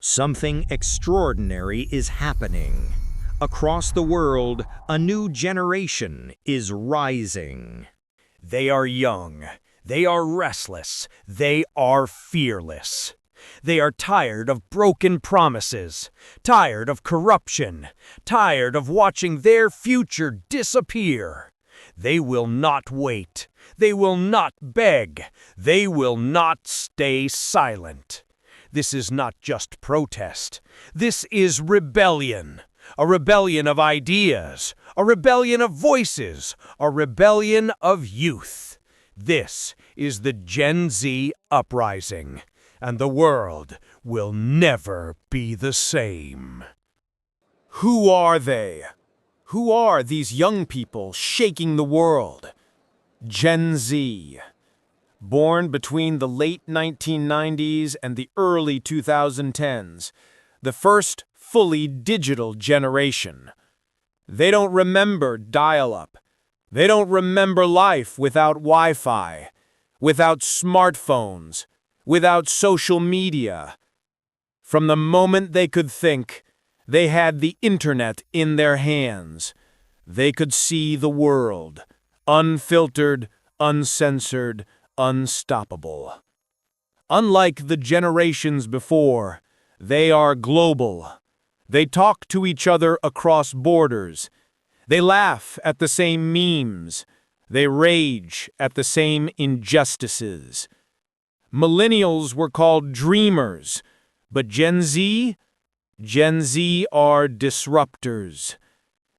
Something extraordinary is happening. Across the world, a new generation is rising. They are young. They are restless. They are fearless. They are tired of broken promises, tired of corruption, tired of watching their future disappear. They will not wait. They will not beg. They will not stay silent. This is not just protest. This is rebellion. A rebellion of ideas, a rebellion of voices, a rebellion of youth. This is the Gen Z Uprising, and the world will never be the same. Who are they? Who are these young people shaking the world? Gen Z. Born between the late 1990s and the early 2010s, the first fully digital generation. They don't remember dial-up. They don't remember life without Wi-Fi, without smartphones, without social media. From the moment they could think, they had the internet in their hands. They could see the world, unfiltered, uncensored, unstoppable. Unlike the generations before, they are global. They talk to each other across borders. They laugh at the same memes. They rage at the same injustices. Millennials were called dreamers, but Gen Z are disruptors.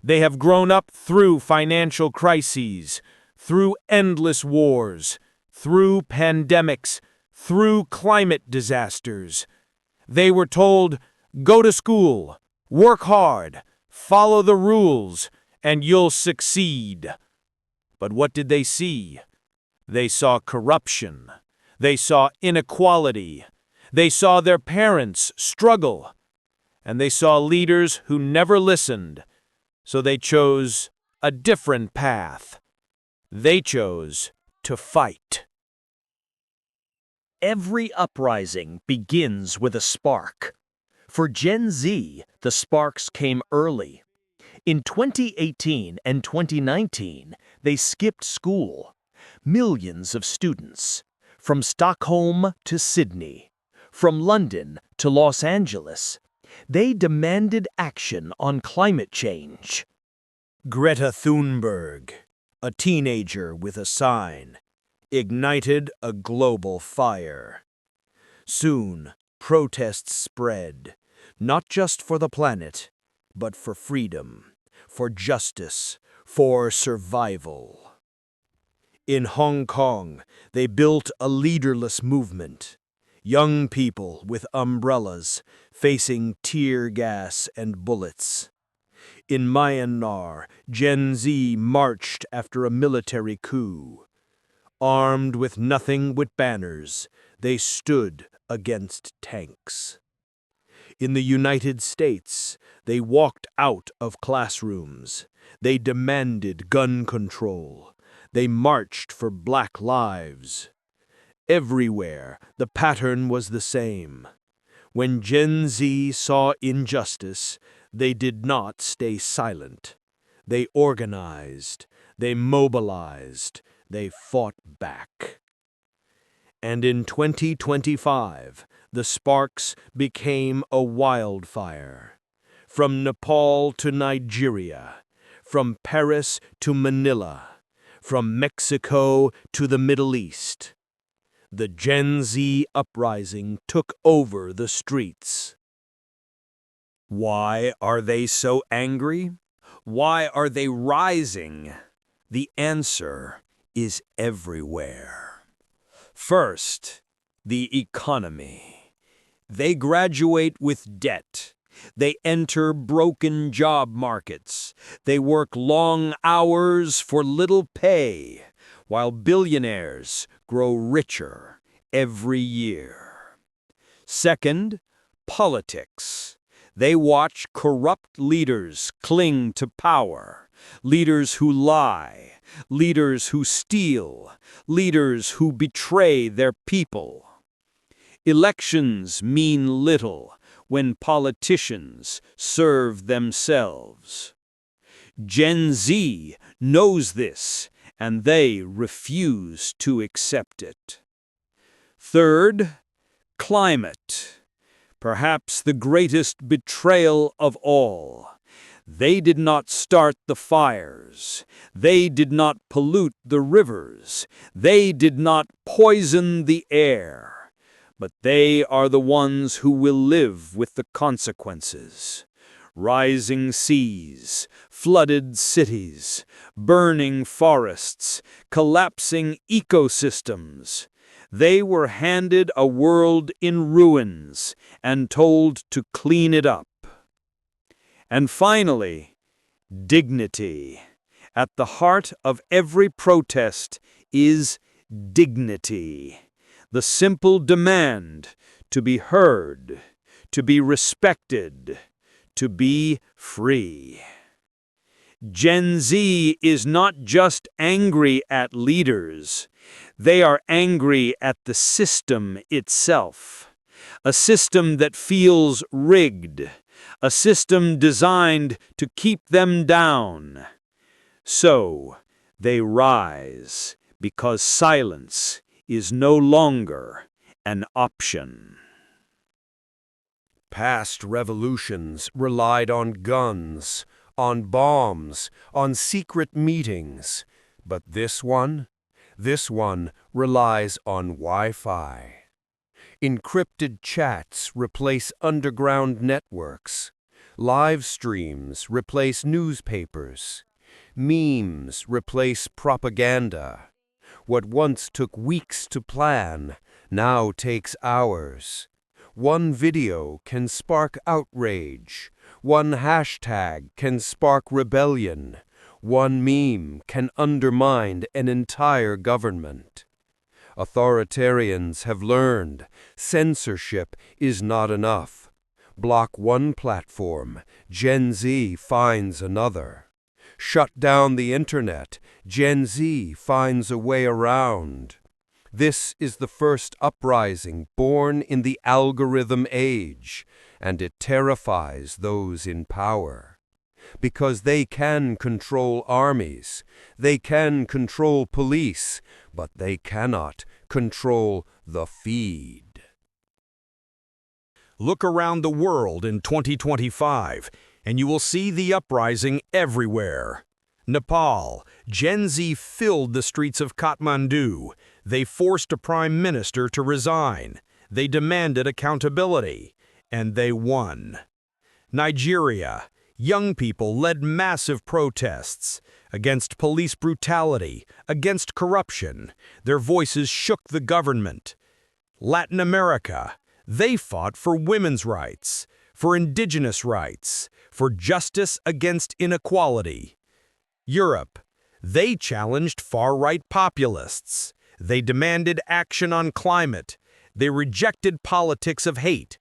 They have grown up through financial crises, through endless wars, through pandemics, through climate disasters. They were told, go to school, work hard, follow the rules, and you'll succeed. But what did they see? They saw corruption. They saw inequality. They saw their parents struggle. And they saw leaders who never listened. So they chose a different path. They chose to fight. Every uprising begins with a spark. For Gen Z, the sparks came early. In 2018 and 2019, they skipped school. Millions of students, from Stockholm to Sydney, from London to Los Angeles, they demanded action on climate change. Greta Thunberg, a teenager with a sign, ignited a global fire. Soon, protests spread, not just for the planet, but for freedom, for justice, for survival. In Hong Kong, they built a leaderless movement. Young people with umbrellas facing tear gas and bullets. In Myanmar, Gen Z marched after a military coup. Armed with nothing but banners, they stood against tanks. In the United States, they walked out of classrooms. They demanded gun control. They marched for Black lives. Everywhere, the pattern was the same. When Gen Z saw injustice, they did not stay silent. They organized. They mobilized. They fought back. And in 2025, the sparks became a wildfire. From Nepal to Nigeria, from Paris to Manila, from Mexico to the Middle East. The Gen Z Uprising took over the streets. Why are they so angry? Why are they rising? The answer is everywhere. First, the economy. They graduate with debt. They enter broken job markets. They work long hours for little pay, while billionaires grow richer every year. Second, politics. They watch corrupt leaders cling to power, leaders who lie, leaders who steal, leaders who betray their people. Elections mean little when politicians serve themselves. Gen Z knows this, and they refuse to accept it. Third, climate. Perhaps the greatest betrayal of all. They did not start the fires. They did not pollute the rivers. They did not poison the air. But they are the ones who will live with the consequences. Rising seas, flooded cities, burning forests, collapsing ecosystems. They were handed a world in ruins and told to clean it up. And finally, dignity. At the heart of every protest is dignity. The simple demand to be heard, to be respected, to be free. Gen Z is not just angry at leaders. They are angry at the system itself. A system that feels rigged. A system designed to keep them down. So, they rise because silence is no longer an option. Past revolutions relied on guns, on bombs, on secret meetings. But this one relies on Wi-Fi. Encrypted chats replace underground networks. Live streams replace newspapers. Memes replace propaganda. What once took weeks to plan now takes hours. One video can spark outrage. One hashtag can spark rebellion. One meme can undermine an entire government. Authoritarians have learned censorship is not enough. Block one platform, Gen Z finds another. Shut down the internet, Gen Z finds a way around. This is the first uprising born in the algorithm age, and it terrifies those in power. Because they can control armies, they can control police, but they cannot control the feed. Look around the world in 2025, and you will see the uprising everywhere. Nepal, Gen Z filled the streets of Kathmandu. They forced a prime minister to resign. They demanded accountability, and they won. Nigeria, young people led massive protests against police brutality, against corruption. Their voices shook the government. Latin America, they fought for women's rights, for indigenous rights, for justice against inequality. Europe, they challenged far-right populists. They demanded action on climate. They rejected politics of hate.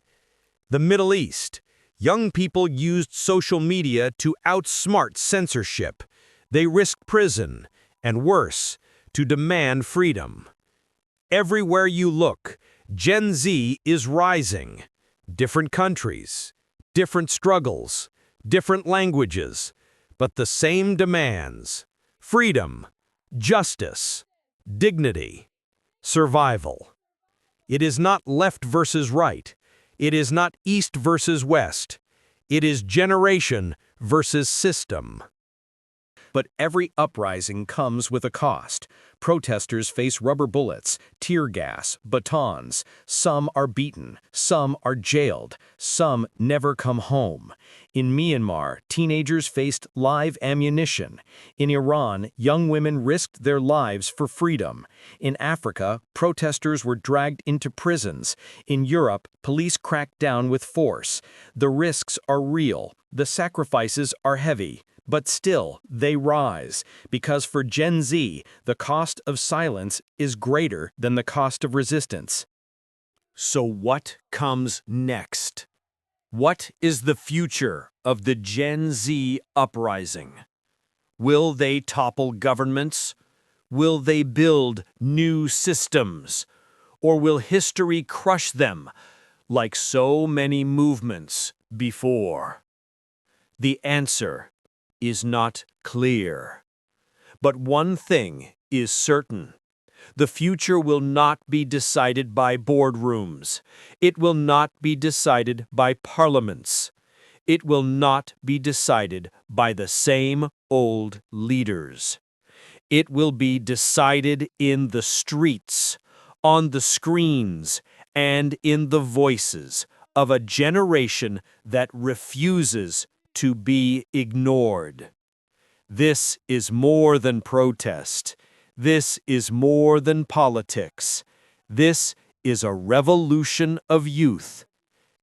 The Middle East, young people used social media to outsmart censorship. They risked prison, and worse, to demand freedom. Everywhere you look, Gen Z is rising. Different countries, different struggles, different languages, but the same demands: freedom, justice, dignity, survival. It is not left versus right. It is not east versus west. It is generation versus system. But every uprising comes with a cost. Protesters face rubber bullets, tear gas, batons. Some are beaten, some are jailed, some never come home. In Myanmar, teenagers faced live ammunition. In Iran, young women risked their lives for freedom. In Africa, protesters were dragged into prisons. In Europe, police cracked down with force. The risks are real. The sacrifices are heavy. But still, they rise, because for Gen Z, the cost of silence is greater than the cost of resistance. So what comes next? What is the future of the Gen Z uprising? Will they topple governments? Will they build new systems? Or will history crush them like so many movements before? The answer is not clear. But one thing is certain. The future will not be decided by boardrooms. It will not be decided by parliaments. It will not be decided by the same old leaders. It will be decided in the streets, on the screens, and in the voices of a generation that refuses to be ignored. This is more than protest. This is more than politics. This is a revolution of youth.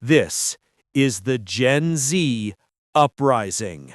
This is the Gen Z Uprising.